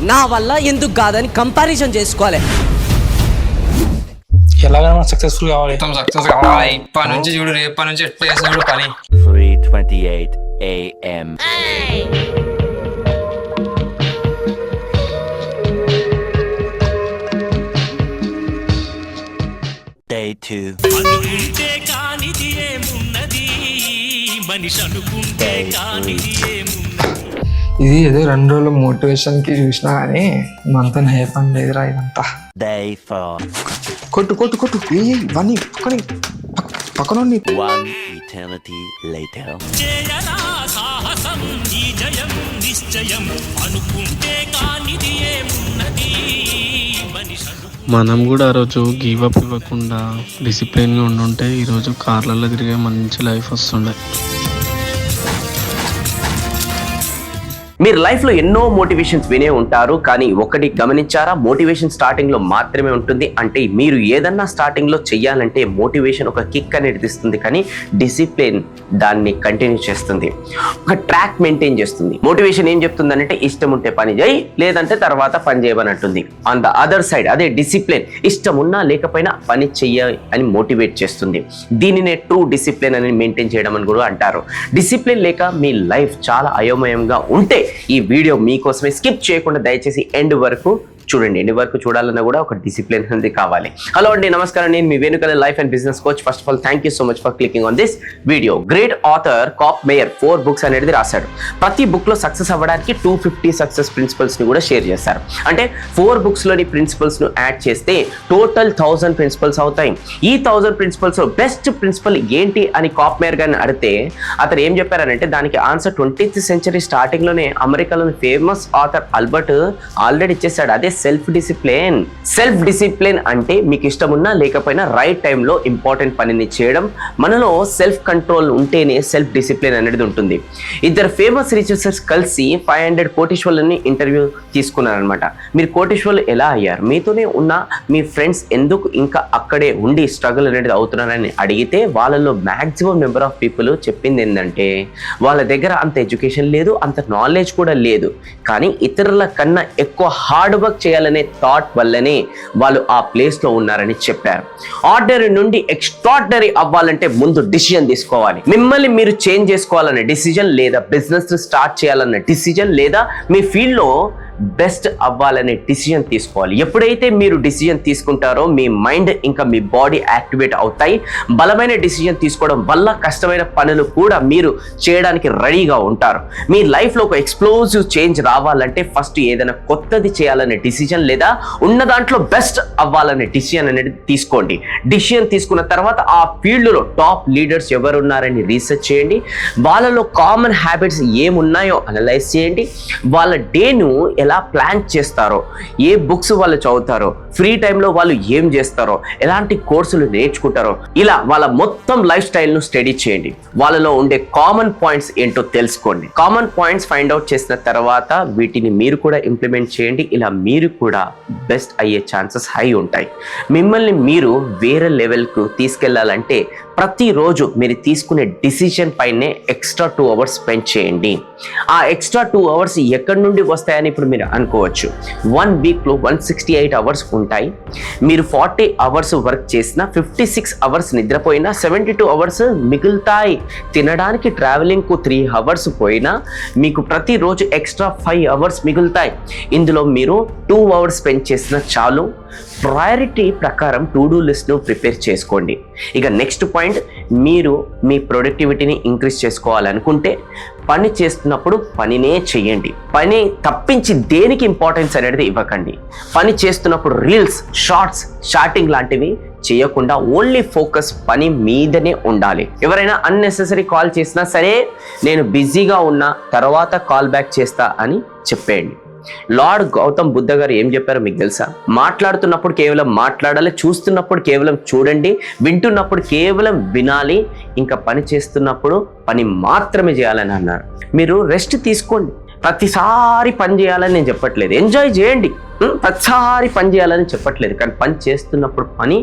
నా వల్ల ఎందుకు కాదని కంపారిజన్ చేసుకోవాలి. ఎలాగైనా సక్సెస్ఫుల్ కావాలి. సక్సెస్ కావాలి. ఇప్పటి నుంచి చూడు, రేపటి నుంచి ఎట్లా చేసిన చూడు పని. 3:28 AM. Day 2. అనుకుంటే కానిది ఏమున్నది, మనిషి అనుకుంటే కానిది ఏమున్నది. ఇది ఏదో 2 రోజులు మోటివేషన్ కి చూసినా కానీ మనతో ఏ పని లేదురా ఇదంతా. Day 4. కొట్టు కొట్టు కొట్టు ఇవన్నీ పక్కన 1 eternity later. చేయరా సాహసం, ఈ జయం నిశ్చయం. అనుకుంటే కానిది ఏమున్నది, మనిషి మనం కూడా ఆ రోజు గివ్ అప్ ఇవ్వకుండా డిసిప్లిన్గా ఉండుంటే ఈరోజు కార్లలో తిరిగే మంచి లైఫ్ వస్తుండే. మీరు లైఫ్లో ఎన్నో మోటివేషన్స్ వినే ఉంటారు, కానీ ఒకటి గమనించారా? మోటివేషన్ స్టార్టింగ్లో మాత్రమే ఉంటుంది. అంటే మీరు ఏదన్నా స్టార్టింగ్లో చెయ్యాలంటే మోటివేషన్ ఒక కిక్ అనేది ఇస్తుంది, కానీ డిసిప్లిన్ దాన్ని కంటిన్యూ చేస్తుంది, ఒక ట్రాక్ మెయింటైన్ చేస్తుంది. మోటివేషన్ ఏం చెప్తుందంటే ఇష్టం ఉంటే పని చేయి, లేదంటే తర్వాత పని చేయమనంటుంది. ఆన్ ద అదర్ సైడ్ అదే డిసిప్లిన్ ఇష్టం ఉన్నా లేకపోయినా పని చెయ్య అని మోటివేట్ చేస్తుంది. దీనినే ట్రూ డిసిప్లిన్ అని మెయింటైన్ చేయడం అని కూడా అంటారు. డిసిప్లిన్ లేక మీ లైఫ్ చాలా అయోమయంగా ఉంటే ఈ వీడియో మీకోసమే. స్కిప్ చేయకుండా దయచేసి ఎండ్ వరకు చూడండి. ఎండ్ వరకు చూడాలన్నా కూడా ఒక డిసిప్లిన్ అనేది కావాలి. హలో అండి, నమస్కారం. నేను మీ వేణుకల life and business coach. First of all thank you so much for clicking on this video. Great author Kopmeyer 4 books అనేది రాశాడు. ప్రతి బుక్ లో సక్సెస్ అవ్వడానికి 250 సక్సెస్ ప్రిన్సిపల్స్ ని కూడా షేర్ చేశారు. అంటే 4 books లోని ప్రిన్సిపల్స్ ను యాడ్ చేస్తే టోటల్ 1000 ప్రిన్సిపల్స్ అవుతాయి. ఈ 1000 ప్రిన్సిపల్స్ బెస్ట్ ప్రిన్సిపల్ ఏంటి అని కాప్ మేయర్ గారిని అడిగితే అతను ఏం చెప్పారనంటే దానికి ఆన్సర్ 20th century స్టార్టింగ్ లోనే అమెరికాలోని ఫేమస్ ఆథర్ ఆల్బర్ట్ ఆల్రెడీ ఇచ్చేసాడు. అదే సెల్ఫ్ డిసిప్లిన్. సెల్ఫ్ డిసిప్లిన్ అంటే మీకు ఇష్టం ఉన్నా లేకపోయినా రైట్ టైంలో ఇంపార్టెంట్ పనిని చేయడం. మనలో సెల్ఫ్ కంట్రోల్ ఉంటేనే సెల్ఫ్ డిసిప్లిన్ అనేది ఉంటుంది. ఇద్దరు ఫేమస్ రీసెర్చర్స్ కలిసి 500 కోటీశ్వర్లని ఇంటర్వ్యూ తీసుకున్నారనమాట. మీరు కోటీశ్వర్లు ఎలా అయ్యారు, మీతోనే ఉన్న మీ ఫ్రెండ్స్ ఎందుకు ఇంకా అక్కడే ఉండి స్ట్రగుల్ అనేది అవుతున్నారని అడిగితే వాళ్ళలో మ్యాక్సిమం నెంబర్ ఆఫ్ పీపుల్ చెప్పింది ఏంటంటే వాళ్ళ దగ్గర అంత ఎడ్యుకేషన్ లేదు, అంత నాలెడ్జ్ కూడా లేదు, కానీ ఇతరుల కన్నా ఎక్కువ హార్డ్ వర్క్ చేయాలనే థాట్ వల్లనే వాళ్ళు ఆ ప్లేస్లో ఉన్నారని చెప్పారు. ఆర్డినరీ నుండి ఎక్స్ట్రాడినరీ అవ్వాలంటే ముందు డిసిజన్ తీసుకోవాలి. మిమ్మల్ని మీరు చేంజ్ చేసుకోవాలనే డిసిజన్, లేదా బిజినెస్ స్టార్ట్ చేయాలన్న డిసిజన్, లేదా మీ ఫీల్డ్లో బెస్ట్ అవ్వాలనే డిసిజన్ తీసుకోవాలి. ఎప్పుడైతే మీరు డిసిజన్ తీసుకుంటారో మీ మైండ్ ఇంకా మీ బాడీ యాక్టివేట్ అవుతాయి. బలమైన డిసిజన్ తీసుకోవడం వల్ల కష్టమైన పనులు కూడా మీరు చేయడానికి రెడీగా ఉంటారు. మీ లైఫ్లో ఒక ఎక్స్ప్లోజివ్ చేంజ్ రావాలంటే ఫస్ట్ ఏదైనా కొత్తది చేయాలనే డిసిజన్, లేదా ఉన్న దాంట్లో బెస్ట్ అవ్వాలనే డిసిజన్ అనేది తీసుకోండి. డిసిజన్ తీసుకున్న తర్వాత ఆ ఫీల్డ్లో టాప్ లీడర్స్ ఎవరున్నారని రీసెర్చ్ చేయండి. వాళ్ళలో కామన్ హ్యాబిట్స్ ఏమున్నాయో అనలైజ్ చేయండి. వాళ్ళ డేను ఎలా ప్లాన్ చేస్తారో, ఏ బుక్స్ వాళ్ళు చదువుతారో, ఫ్రీ టైంలో వాళ్ళు ఏం చేస్తారో, ఎలాంటి కోర్సులు నేర్చుకుంటారో, ఇలా వాళ్ళ మొత్తం లైఫ్ స్టైల్ను స్టడీ చేయండి. వాళ్ళలో ఉండే కామన్ పాయింట్స్ ఏంటో తెలుసుకోండి. కామన్ పాయింట్స్ ఫైండ్ అవుట్ చేసిన తర్వాత వీటిని మీరు కూడా ఇంప్లిమెంట్ చేయండి. ఇలా మీరు కూడా బెస్ట్ అయ్యే ఛాన్సెస్ హై ఉంటాయి. మిమ్మల్ని మీరు వేరే లెవెల్కు తీసుకెళ్లాలంటే ప్రతిరోజు మీరు తీసుకునే డిసిజన్ పైనే ఎక్స్ట్రా 2 hours స్పెండ్ చేయండి. ఆ ఎక్స్ట్రా 2 hours ఎక్కడి నుండి వస్తాయని ఇప్పుడు మీరు అనుకోవచ్చు. 1 weekలో 168 hours ఉంటాయి. మీరు 40 hours వర్క్ చేసినా, 56 hours నిద్రపోయినా 72 hours మిగులుతాయి. తినడానికి ట్రావెలింగ్కు 3 hours పోయినా మీకు ప్రతిరోజు ఎక్స్ట్రా 5 hours మిగులుతాయి. ఇందులో మీరు 2 hours స్పెండ్ చేసినా చాలు. ప్రయారిటీ ప్రకారం టు డూ లిస్ట్ను ప్రిపేర్ చేసుకోండి. ఇక నెక్స్ట్ పాయింట్, మీరు మీ ప్రొడక్టివిటీని ఇంక్రీజ్ చేసుకోవాలనుకుంటే పని చేస్తున్నప్పుడు పనినే చేయండి. పని తప్పించి దేనికి ఇంపార్టెన్స్ అనేది ఇవ్వకండి. పని చేస్తున్నప్పుడు రీల్స్, షార్ట్స్, చాటింగ్ లాంటివి చేయకుండా ఓన్లీ ఫోకస్ పని మీదనే ఉండాలి. ఎవరైనా అన్నెసెసరీ కాల్ చేసినా సరే నేను బిజీగా ఉన్నా తర్వాత కాల్ బ్యాక్ చేస్తా అని చెప్పేయండి. లార్డ్ గౌతమ్ బుద్ధ గారు ఏం చెప్పారో మీకు తెలుసా? మాట్లాడుతున్నప్పుడు కేవలం మాట్లాడాలి, చూస్తున్నప్పుడు కేవలం చూడండి, వింటున్నప్పుడు కేవలం వినాలి, ఇంకా పని చేస్తున్నప్పుడు పని మాత్రమే చేయాలని అన్నారు. మీరు రెస్ట్ తీసుకోండి. ప్రతిసారి పని చేయాలని నేను చెప్పట్లేదు, ఎంజాయ్ చేయండి. ప్రతిసారి పని చేయాలని చెప్పట్లేదు, కానీ పని చేస్తున్నప్పుడు పని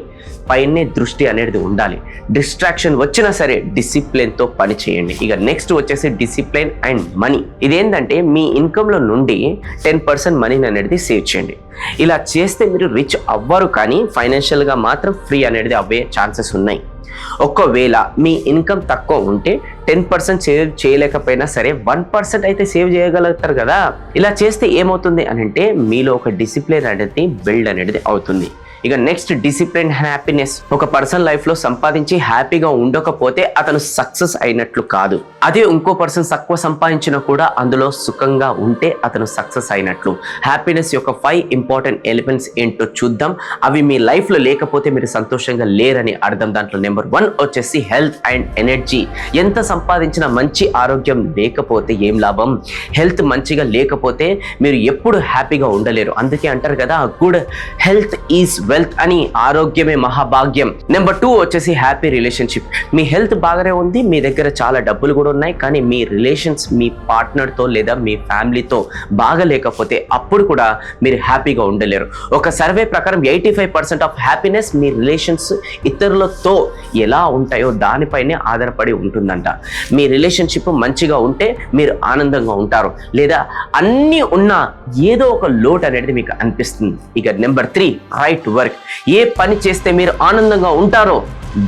పైనే దృష్టి అనేది ఉండాలి. డిస్ట్రాక్షన్ వచ్చినా సరే డిసిప్లిన్తో పని చేయండి. ఇక నెక్స్ట్ వచ్చేసి డిసిప్లిన్ అండ్ మనీ. ఇదేంటంటే మీ ఇన్కంలో నుండి 10% మనీని అనేది సేవ్ చేయండి. ఇలా చేస్తే మీరు రిచ్ అవ్వరు, కానీ ఫైనాన్షియల్గా మాత్రం ఫ్రీ అనేది అవ్వే ఛాన్సెస్ ఉన్నాయి. ఒకవేళ మీ ఇన్కమ్ తక్కువ ఉంటే 10% సేవ్ చేయలేకపోయినా సరే 1% అయితే సేవ్ చేయగలుగుతారు కదా. ఇలా చేస్తే ఏమవుతుంది అని అంటే మీలో ఒక డిసిప్లిన్ అనేది బిల్డ్ అనేది అవుతుంది. ఇక నెక్స్ట్ డిసిప్లిన్ హ్యాపీనెస్. ఒక పర్సన్ లైఫ్లో సంపాదించి హ్యాపీగా ఉండకపోతే అతను సక్సెస్ అయినట్లు కాదు. అదే ఇంకో పర్సన్ తక్కువ సంపాదించినా కూడా అందులో సుఖంగా ఉంటే అతను సక్సెస్ అయినట్లు. హ్యాపీనెస్ యొక్క 5 ఇంపార్టెంట్ ఎలిమెంట్స్ ఏంటో చూద్దాం. అవి మీ లైఫ్లో లేకపోతే మీరు సంతోషంగా లేరని అర్థం. దాంట్లో నెంబర్ 1 వచ్చేసి హెల్త్ అండ్ ఎనర్జీ. ఎంత సంపాదించినా మంచి ఆరోగ్యం లేకపోతే ఏం లాభం? హెల్త్ మంచిగా లేకపోతే మీరు ఎప్పుడు హ్యాపీగా ఉండలేరు. అందుకే అంటారు కదా, గుడ్ హెల్త్ ఈజ్ వెల్త్ అని. ఆరోగ్యమే మహాభాగ్యం. నెంబర్ 2 వచ్చేసి హ్యాపీ రిలేషన్షిప్. మీ హెల్త్ బాగానే ఉంది, మీ దగ్గర చాలా డబ్బులు కూడా ఉన్నాయి, కానీ మీ రిలేషన్స్ మీ పార్ట్నర్తో లేదా మీ ఫ్యామిలీతో బాగా లేకపోతే అప్పుడు కూడా మీరు హ్యాపీగా ఉండలేరు. ఒక సర్వే ప్రకారం 85% ఆఫ్ హ్యాపీనెస్ మీ రిలేషన్స్ ఇతరులతో ఎలా ఉంటాయో దానిపైనే ఆధారపడి ఉంటుందంట. మీ రిలేషన్షిప్ మంచిగా ఉంటే మీరు ఆనందంగా ఉంటారు, లేదా అన్నీ ఉన్నా ఏదో ఒక లోటు అనేది మీకు అనిపిస్తుంది. ఇక నెంబర్ 3 రైట్ వర్క్. ఏ పని చేస్తే మీరు ఆనందంగా ఉంటారో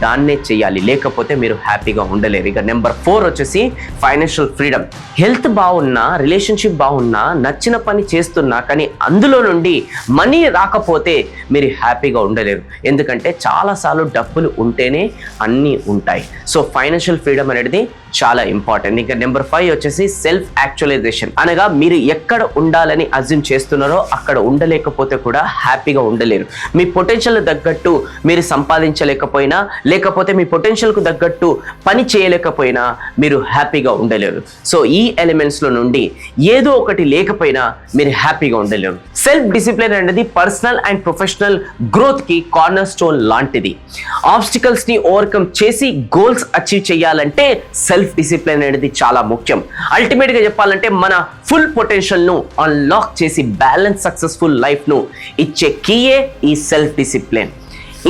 దాన్నే చేయాలి, లేకపోతే మీరు హ్యాపీగా ఉండలేరు. ఇక నెంబర్ 4 వచ్చేసి ఫైనాన్షియల్ ఫ్రీడమ్. హెల్త్ బాగున్నా, రిలేషన్షిప్ బాగున్నా, నచ్చిన పని చేస్తున్నా కానీ అందులో నుండి మనీ రాకపోతే మీరు హ్యాపీగా ఉండలేరు. ఎందుకంటే చాలాసార్లు డబ్బులు ఉంటేనే అన్నీ ఉంటాయి. సో ఫైనాన్షియల్ ఫ్రీడమ్ అనేది చాలా ఇంపార్టెంట్. ఇక నెంబర్ 5 వచ్చేసి సెల్ఫ్ యాక్చువలైజేషన్. అనగా మీరు ఎక్కడ ఉండాలని అజ్యూమ్ చేస్తున్నారో అక్కడ ఉండలేకపోతే కూడా హ్యాపీగా ఉండలేరు. మీ పొటెన్షియల్ తగ్గట్టు మీరు సంపాదించలేకపోయినా, లేకపోతే మీ పొటెన్షియల్కు తగ్గట్టు పని చేయలేకపోయినా మీరు హ్యాపీగా ఉండలేరు. సో ఈ ఎలిమెంట్స్లో నుండి ఏదో ఒకటి లేకపోయినా మీరు హ్యాపీగా ఉండలేరు. సెల్ఫ్ డిసిప్లిన్ అనేది పర్సనల్ అండ్ ప్రొఫెషనల్ గ్రోత్కి కార్నర్ స్టోన్ లాంటిది. ఆబ్స్టికల్స్ని ఓవర్కమ్ చేసి గోల్స్ అచీవ్ చేయాలంటే సెల్ఫ్ డిసిప్లిన్ అనేది చాలా ముఖ్యం. అల్టిమేట్గా చెప్పాలంటే మన ఫుల్ పొటెన్షియల్ను అన్లాక్ చేసి బ్యాలెన్స్ సక్సెస్ఫుల్ లైఫ్ను ఇచ్చే కీయే ఈ సెల్ఫ్ డిసిప్లిన్.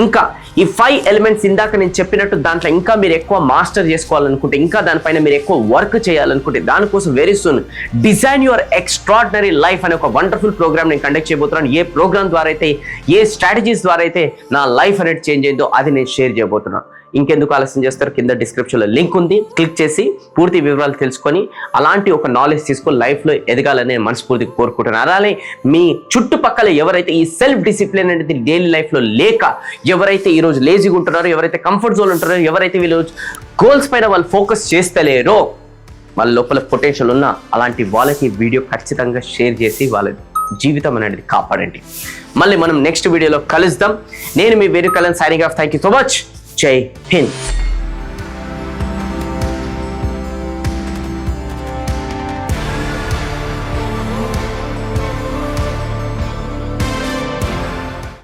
ఇంకా ఈ 5 ఎలిమెంట్స్ ఇందాక నేను చెప్పినట్టు దాంట్లో ఇంకా మీరు ఎక్కువ మాస్టర్ చేసుకోవాలనుకుంటే, ఇంకా దానిపైన మీరు ఎక్కువ వర్క్ చేయాలనుకుంటే, దానికోసం very soon design your extraordinary life అనే ఒక వండర్ఫుల్ ప్రోగ్రామ్ నేను కండక్ట్ చేయబోతున్నాను. ఏ ప్రోగ్రామ్ ద్వారా అయితే, ఏ స్ట్రాటజీస్ ద్వారా అయితే నా లైఫ్ అనేది చేంజ్ అయిందో అది నేను షేర్ చేయబోతున్నాను. ఇంకెందుకు ఆలస్యం చేస్తారు? కింద డిస్క్రిప్షన్లో లింక్ ఉంది, క్లిక్ చేసి పూర్తి వివరాలు తెలుసుకొని అలాంటి ఒక నాలెడ్జ్ తీసుకొని లైఫ్లో ఎదగాలని నేను మనస్ఫూర్తిగా కోరుకుంటున్నాను. అలానే మీ చుట్టుపక్కల ఎవరైతే ఈ సెల్ఫ్ డిసిప్లిన్ అనేది డైలీ లైఫ్లో లేక ఎవరైతే ఈరోజు లేజీగా ఉంటున్నారో, ఎవరైతే కంఫర్ట్ జోన్ ఉంటున్నారో, ఎవరైతే వీళ్ళు గోల్స్ పైన వాళ్ళు ఫోకస్ చేస్తలేరో, వాళ్ళ లోపల పొటెన్షియల్ ఉన్న అలాంటి వాళ్ళకి వీడియో ఖచ్చితంగా షేర్ చేసి వాళ్ళ జీవితం అనేది కాపాడండి. మళ్ళీ మనం నెక్స్ట్ వీడియోలో కలుద్దాం. నేను మీ వేరు Kalyan signing off. Thank you so much. జై హింద్.